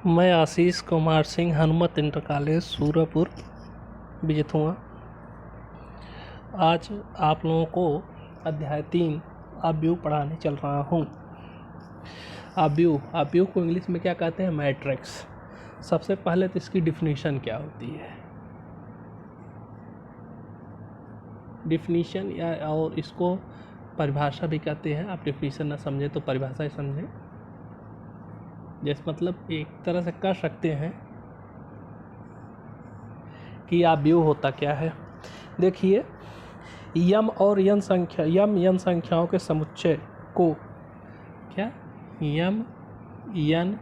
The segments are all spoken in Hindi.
मैं आशीष कुमार सिंह हनुमत इंटर कॉलेज सूरपुर बिजथुआ आज आप लोगों को अध्याय 3 आव्यूह पढ़ाने चल रहा हूँ। आव्यूह को इंग्लिश में क्या कहते हैं? मैट्रिक्स। सबसे पहले तो इसकी डिफिनीशन क्या होती है, डिफिनीशन या और इसको परिभाषा भी कहते हैं। आप डिफिनीशन ना समझे तो परिभाषा ही समझें। जैसे मतलब एक तरह से कह सकते हैं कि आव्यूह होता क्या है। देखिए, यम और यन संख्याओं के समुच्चय को क्या यम यन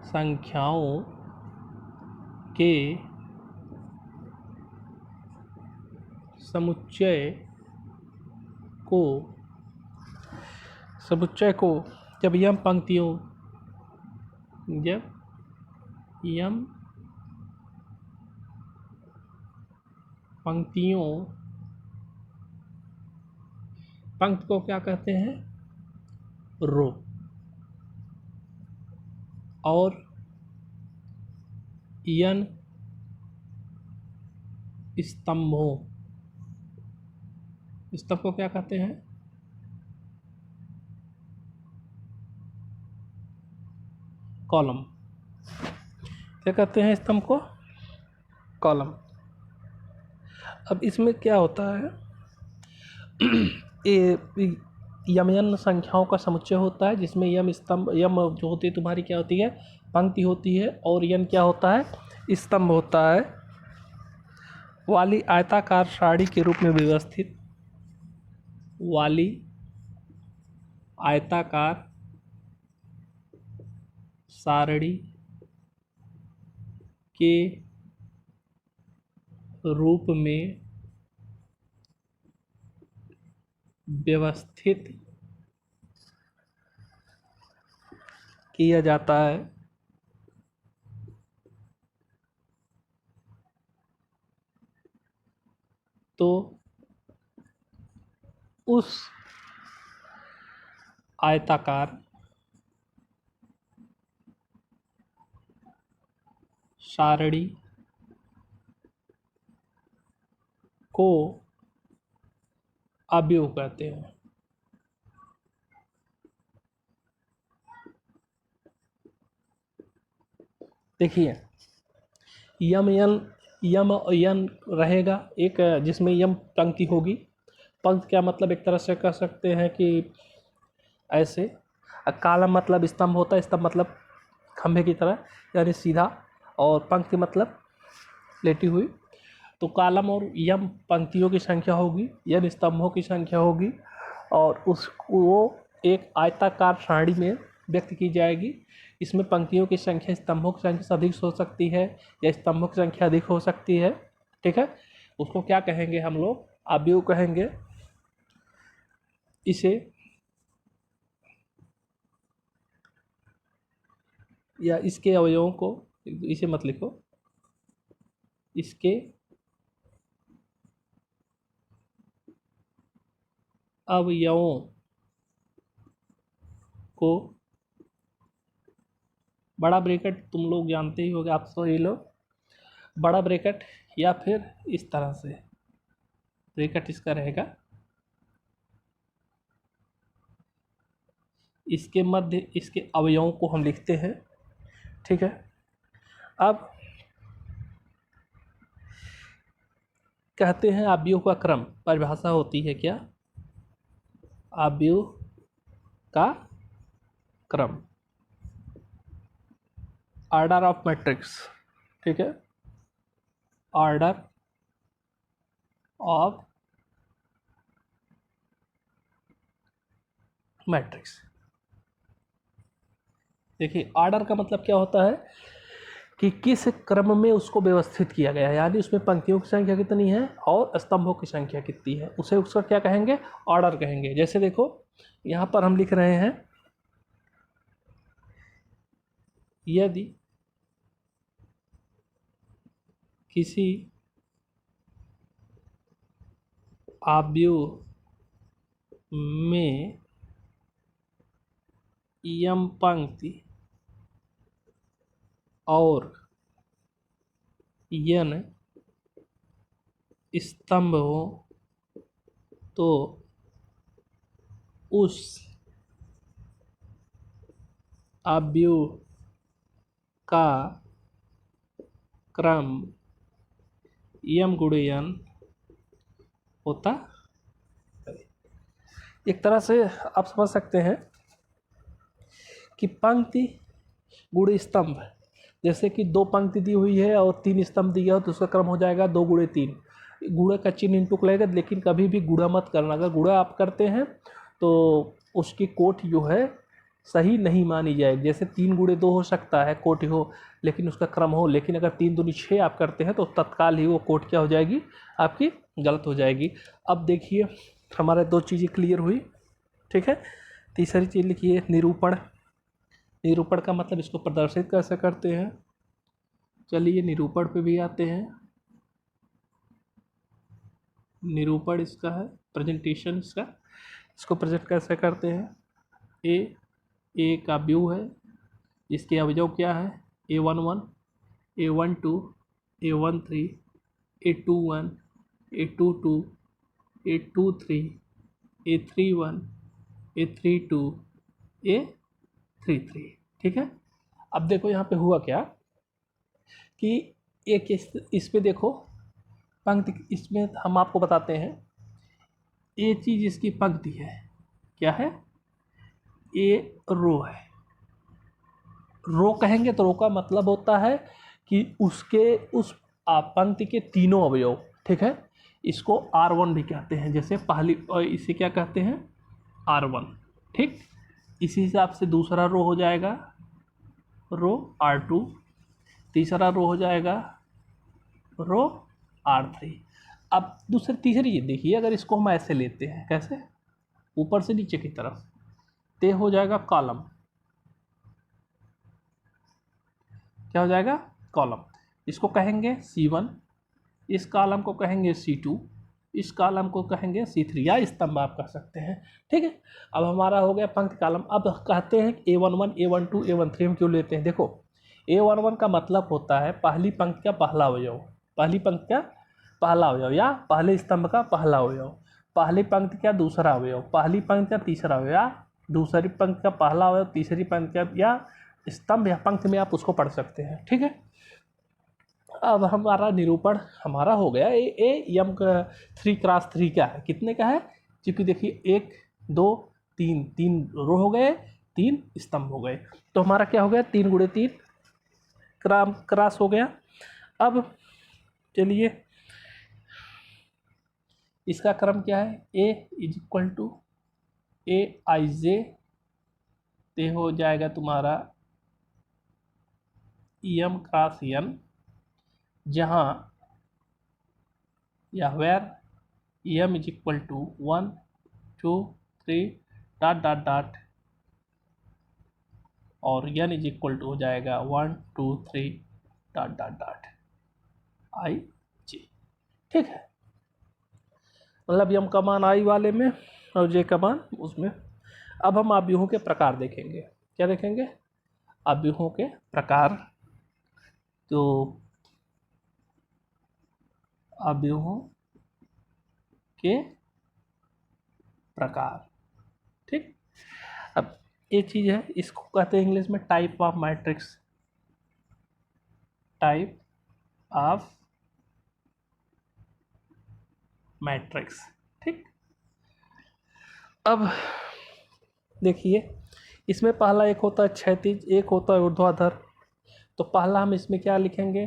संख्याओं के समुच्चय को जब यम पंक्तियों पंक्ति को क्या कहते हैं? रो। और यन स्तंभ को क्या कहते हैं? कॉलम। क्या कहते हैं स्तंभ को? कॉलम। अब इसमें क्या होता है, यम संख्याओं का समुच्चय होता है जिसमें यम जो होती है तुम्हारी क्या होती है? पंक्ति होती है, और यन क्या होता है? स्तंभ होता है वाली आयताकार सारणी के रूप में व्यवस्थित आयताकार सारणी के रूप में व्यवस्थित किया जाता है। तो उस आयताकार सारणी को आव्यूह कहते हैं। देखिए, यम यन रहेगा एक, जिसमें यम पंक्ति होगी। पंक्ति क्या मतलब, एक तरह से कह सकते हैं कि ऐसे। कालम मतलब स्तंभ होता है, स्तंभ मतलब खंभे की तरह यानी सीधा, और पंक्ति मतलब लेटी हुई। तो कालम और यम पंक्तियों की संख्या होगी, यन स्तंभों की संख्या होगी, और वो एक आयताकार सारणी में व्यक्त की जाएगी। इसमें पंक्तियों की संख्या स्तंभों की संख्या से अधिक हो सकती है, या स्तंभों की संख्या अधिक हो सकती है। ठीक है, उसको क्या कहेंगे हम लोग? आव्यूह कहेंगे। इसे या इसके अवयवों को, इसे मत लिखो, इसके अवयवों को बड़ा ब्रैकेट तुम लोग जानते ही होगे, आप सभी लोग, बड़ा ब्रैकेट या फिर इस तरह से ब्रैकेट इसका रहेगा, इसके मध्य इसके अवयवों को हम लिखते हैं। ठीक है, अब कहते हैं आव्यूह का क्रम। परिभाषा होती है क्या? आव्यूह का क्रम, ऑर्डर ऑफ मैट्रिक्स। ठीक है, ऑर्डर ऑफ मैट्रिक्स। देखिए, ऑर्डर का मतलब क्या होता है कि किस क्रम में उसको व्यवस्थित किया गया है, यानी उसमें पंक्तियों की संख्या कितनी है और स्तंभों की संख्या कितनी है, उसे उसका क्या कहेंगे? ऑर्डर कहेंगे। जैसे देखो, यहाँ पर हम लिख रहे हैं, यदि किसी आव्यूह में यम पंक्ति और यन स्तंभ हो तो उस अवयव का क्रम यम गुणे यन होता है। एक तरह से आप समझ सकते हैं कि पंक्ति गुणे स्तंभ, जैसे कि दो पंक्ति दी हुई है और तीन स्तंभ दिया हो तो उसका क्रम हो जाएगा 2 गुणे 3। गुणे का चिन्ह इंटू लगेगा, लेकिन कभी भी गुणा मत करना। अगर गुणा आप करते हैं तो उसकी कोट जो है सही नहीं मानी जाएगी। जैसे 3 गुणे 2 हो सकता है, कोट हो, लेकिन उसका क्रम हो। लेकिन अगर 3 दूनी 6 आप करते हैं तो तत्काल ही वो कोट क्या हो जाएगी, आपकी गलत हो जाएगी। अब देखिए हमारे 2 चीज़ें क्लियर हुई, ठीक है। तीसरी चीज़ लिखिए निरूपण। निरूपण का मतलब इसको प्रदर्शित कैसे करते हैं, चलिए निरूपण पे भी आते हैं। निरूपण इसका है, प्रेजेंटेशन इसका, इसको प्रेजेंट कैसे करते हैं। ए का व्यू है, इसके अवयव क्या है, A11, A12, A13, A21, A22, A23, A31, A32, A33, ठीक है। अब देखो यहाँ पे हुआ क्या कि एक इस पे देखो पंक्ति, इसमें हम आपको बताते हैं ये चीज़ इसकी पंक्ति है, क्या है, ये रो है। रो कहेंगे तो रो का मतलब होता है कि उसके उस पंक्ति के तीनों अवयव, ठीक है। इसको R1 भी कहते हैं, जैसे पहली, और इसे क्या कहते हैं, R1, ठीक। इसी हिसाब से दूसरा रो हो जाएगा रो R2, तीसरा रो हो जाएगा रो R3। अब तीसरी ये देखिए, अगर इसको हम ऐसे लेते हैं, कैसे, ऊपर से नीचे की तरफ, ते हो जाएगा कॉलम, क्या हो जाएगा, कॉलम। इसको कहेंगे C1, इस कॉलम को कहेंगे C2, इस कॉलम को कहेंगे C3, या स्तंभ आप कह सकते हैं, ठीक है। अब हमारा हो गया पंक्ति कॉलम। अब कहते हैं A11, A12, A13 हम क्यों लेते हैं, देखो A11 का मतलब होता है पहली पंक्ति का पहला अवयव, पहली पंक्ति का पहला अवयव, या पहले स्तंभ का पहला अवयव, पहली पंक्ति का दूसरा अवयव, पहली पंक्ति का तीसरा अवयव, या दूसरी पंक्ति का पहला अवयव, तीसरी पंक्ति का, या स्तंभ या पंक्ति में आप उसको पढ़ सकते हैं, ठीक है। अब हमारा निरूपण हमारा हो गया। ए यम का 3x3 क्या है, कितने का है, क्योंकि देखिए 1 2 3, 3 रो हो गए, 3 स्तंभ हो गए, तो हमारा क्या हो गया, 3 गुणे 3 क्रॉस हो गया। अब चलिए इसका क्रम क्या है, A is equal to AIJ, ते हो जाएगा तुम्हारा M क्रॉस N, जहाँ या where M is equal to 1 2 3 dot dot dot, और N इज इक्वल टू हो जाएगा 1 2 3 डॉट डॉट डॉट IJ, ठीक है। मतलब M का मान I वाले में और J का मान उसमें। अब हम अवयवों के प्रकार देखेंगे, क्या देखेंगे, अवयवों के प्रकार। तो अवयवों के प्रकार, ठीक। अब ये चीज़ है, इसको कहते हैं इंग्लिश में type of matrix, type of matrix, ठीक। अब देखिए इसमें पहला एक होता है क्षैतिज, एक होता है ऊर्ध्वाधर। तो पहला हम इसमें क्या लिखेंगे,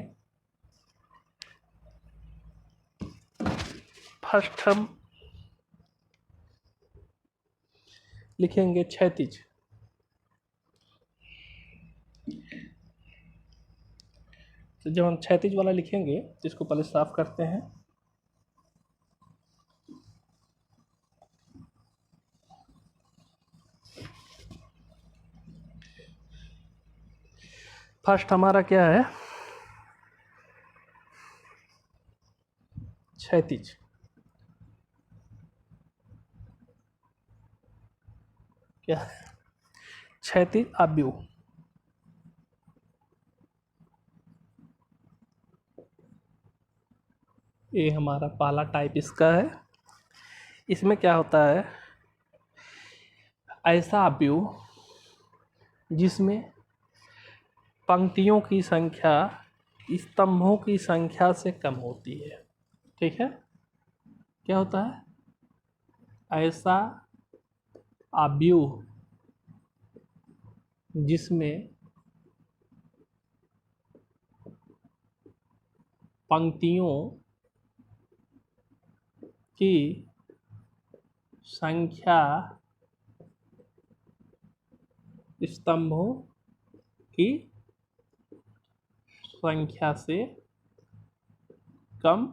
फर्स्ट हम लिखेंगे क्षैतिज। तो जब हम क्षैतिज वाला लिखेंगे तो इसको पहले साफ करते हैं। फर्स्ट हमारा क्या है, क्षैतिज। क्या है, क्षैतिज अवयव। ये हमारा पहला टाइप इसका है। इसमें क्या होता है, ऐसा अवयव जिसमें पंक्तियों की संख्या स्तंभों की संख्या से कम होती है। ठीक है, क्या होता है, ऐसा अवयव जिसमें पंक्तियों की संख्या स्तंभों की संख्या से कम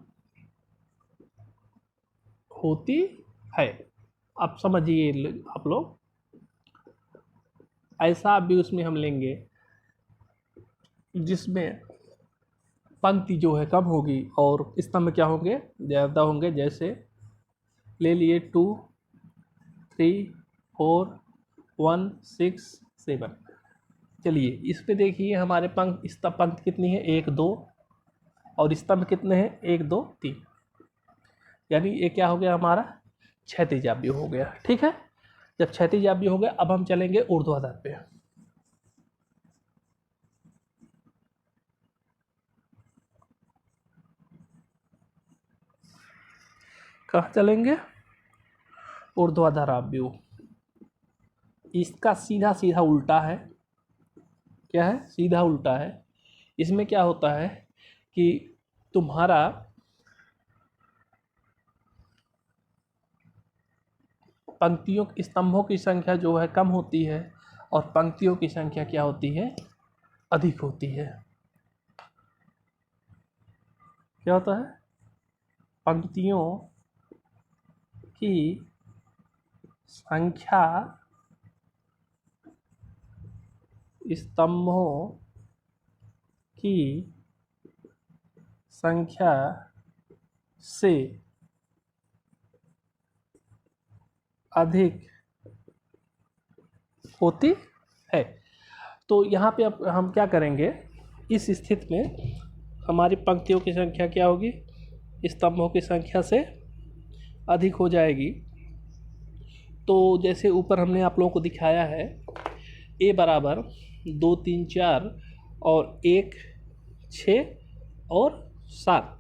होती है। अब समझिए आप लोग, ऐसा भी उसमें हम लेंगे जिसमें पंक्ति जो है कम होगी और स्तंभ क्या होंगे, ज़्यादा होंगे। जैसे ले लिए 2, 3, 4, 1, 6, 7। चलिए इस पे देखिए, हमारे पंक्ति कितनी है, 1, 2, और स्तंभ कितने हैं, 1, 2, 3। यानी ये क्या हो गया, हमारा क्षैतिज अवयव हो गया। ठीक है, जब क्षैतिज अवयव हो गया, अब हम चलेंगे ऊर्ध्वाधर पे। कहाँ चलेंगे, ऊर्ध्वाधर अवयव। इसका सीधा सीधा उल्टा है। क्या है, सीधा उल्टा है। इसमें क्या होता है कि तुम्हारा पंक्तियों स्तंभों की संख्या जो है कम होती है और पंक्तियों की संख्या क्या होती है, अधिक होती है। क्या होता है, पंक्तियों की संख्या स्तंभों की संख्या से अधिक होती है। तो यहाँ पे अब हम क्या करेंगे, इस स्थिति में हमारी पंक्तियों की संख्या क्या होगी, स्तंभों की संख्या से अधिक हो जाएगी। तो जैसे ऊपर हमने आप लोगों को दिखाया है, ए बराबर 2, 3, 4 और 1, 6 और 7।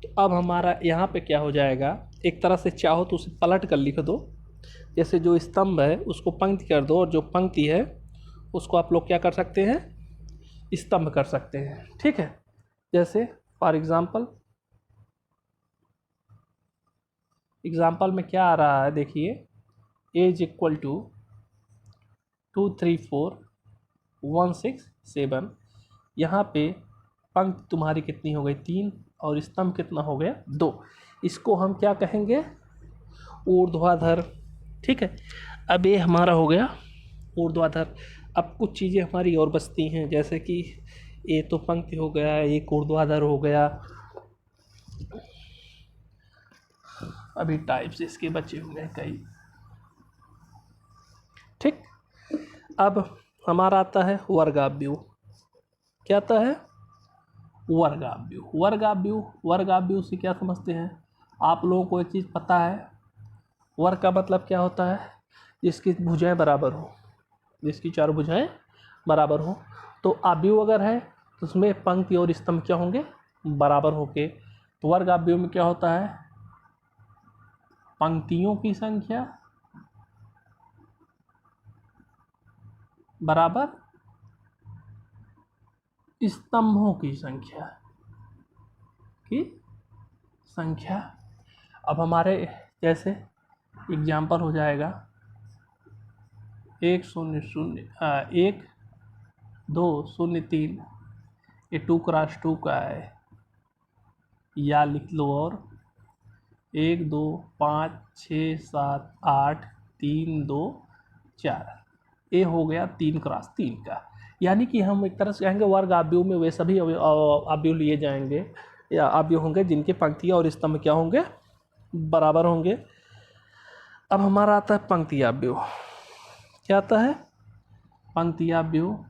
तो अब हमारा यहाँ पे क्या हो जाएगा, एक तरह से चाहो तो उसे पलट कर लिख दो। जैसे जो स्तंभ है उसको पंक्ति कर दो और जो पंक्ति है उसको आप लोग क्या कर सकते हैं, स्तंभ कर सकते हैं। ठीक है, जैसे फॉर एग्जाम्पल में क्या आ रहा है, देखिए एज इक्वल टू 2, 3, 4, 1, 6, 7। यहाँ पे पंक्ति तुम्हारी कितनी हो गई, 3, और स्तंभ कितना हो गया, 2। इसको हम क्या कहेंगे, ऊर्ध्वाधर। ठीक है, अब ये हमारा हो गया ऊर्ध्वाधर। अब कुछ चीज़ें हमारी और बचती हैं, जैसे कि ये तो पंक्ति हो गया, एक ऊर्ध्वाधर हो गया। अभी टाइप्स इसके बचे हुए हैं कई। ठीक, अब हमारा आता है वर्गाव्यूह। क्या आता है, वर्गाव्यूह। वर्गाव्यूह से क्या समझते हैं आप लोगों को, एक चीज़ पता है, वर्ग का मतलब क्या होता है, जिसकी भुजाएं बराबर हो, जिसकी चारों भुजाएं बराबर हो। तो अव्यूह अगर है तो उसमें पंक्ति और स्तंभ क्या होंगे, बराबर होके। तो वर्गाव्यूह में क्या होता है, पंक्तियों की संख्या बराबर स्तंभों की संख्या। अब हमारे जैसे एग्जाम्पल हो जाएगा 1, 0, 0, 1, 2, 0, 3। ये 2x2 का है, या लिख लो, और 1, 2, 5, 6, 7, 8, 3, 2, 4। ये हो गया 3x3 का। यानी कि हम एक तरह से कहेंगे वर्ग अवयव में वे सभी अवयव लिए जाएंगे या अवयव होंगे जिनके पंक्तियाँ और स्तंभ क्या होंगे, बराबर होंगे। अब हमारा आता है पंक्ति अवयव। क्या आता है, पंक्ति अवयव।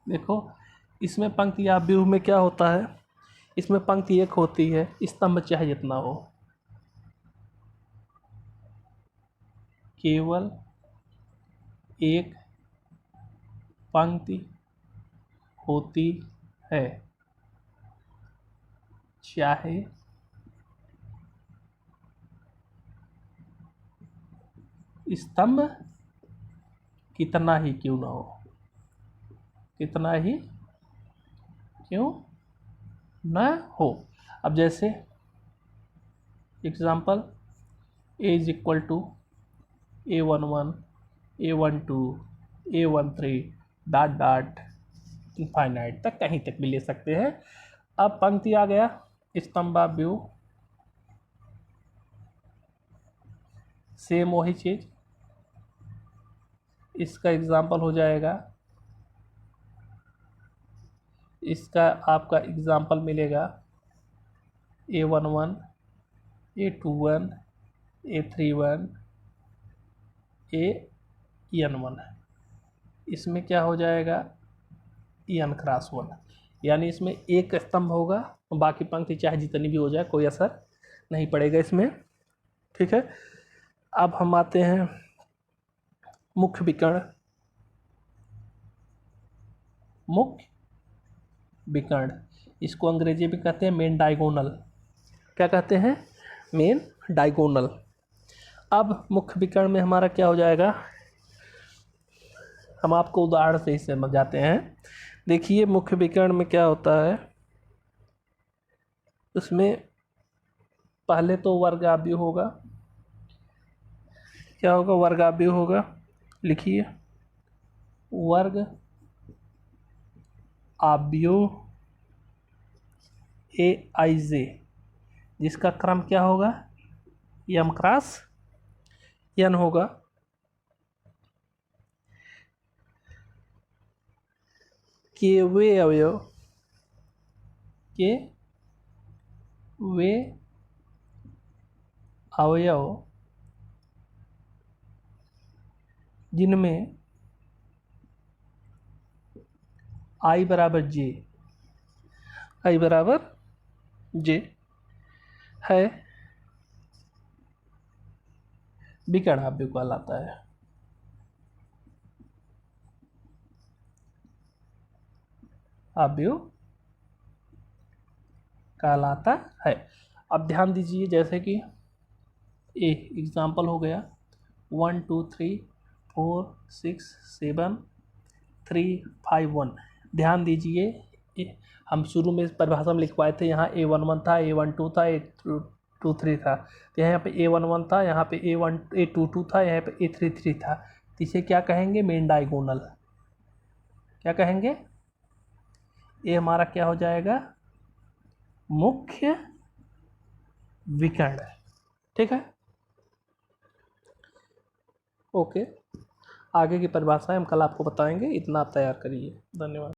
देखो इसमें पंक्ति या व्यूह में क्या होता है, इसमें पंक्ति एक होती है, स्तंभ चाहे जितना हो, केवल एक पंक्ति होती है, चाहे स्तंभ कितना ही क्यों ना हो, कितना ही क्यों न हो। अब जैसे example A is equal to A11, A12, A13 dot dot infinite तक, कहीं तक भी ले सकते हैं। अब पंक्ति आ गया, स्तंभाव्यूह सेम वही चीज, इसका एग्जाम्पल हो जाएगा, इसका आपका एग्जाम्पल मिलेगा A11, A21, A31, AN1, इसमें क्या हो जाएगा N×1, यानी इसमें एक स्तंभ होगा, बाकी पंक्ति चाहे जितनी भी हो जाए कोई असर नहीं पड़ेगा इसमें। ठीक है, अब हम आते हैं मुख्य विकर्ण। मुख्य विकर्ण, इसको अंग्रेजी में कहते हैं मेन डायगोनल। क्या कहते हैं? Main diagonal. अब मुख्य विकर्ण में हमारा क्या हो जाएगा, हम आपको उदाहरण से ही समझाते हैं। देखिए मुख्य विकर्ण में क्या होता है, उसमें पहले तो वर्गाव्यूह होगा। क्या होगा? वर्गाव्यूह होगा। लिखिए वर्ग आव्यूह AIJ, जिसका क्रम क्या होगा, M×N होगा। के वे अवयव, के वे अवयव जिनमें I बराबर J, I बराबर J है, विकर्ण आव्यूह कहलाता है। आव्यूह कहलाता है। अब ध्यान दीजिए, जैसे कि एग्जाम्पल हो गया 1 2 3 4 6 7 3 5 1। ध्यान दीजिए, हम शुरू में परिभाषा में लिखवाए थे, यहाँ A11 था, A12 था, A23 था, तो यहाँ पे A11 था, यहाँ पे A22 था, यहाँ पे A33 था, तो इसे क्या कहेंगे? Main diagonal. क्या कहेंगे? ये हमारा क्या हो जाएगा? मुख्य विकर्ण। ठीक है, ओके। आगे की परिभाषाएं हम कल आपको बताएंगे, इतना आप तैयार करिए। धन्यवाद।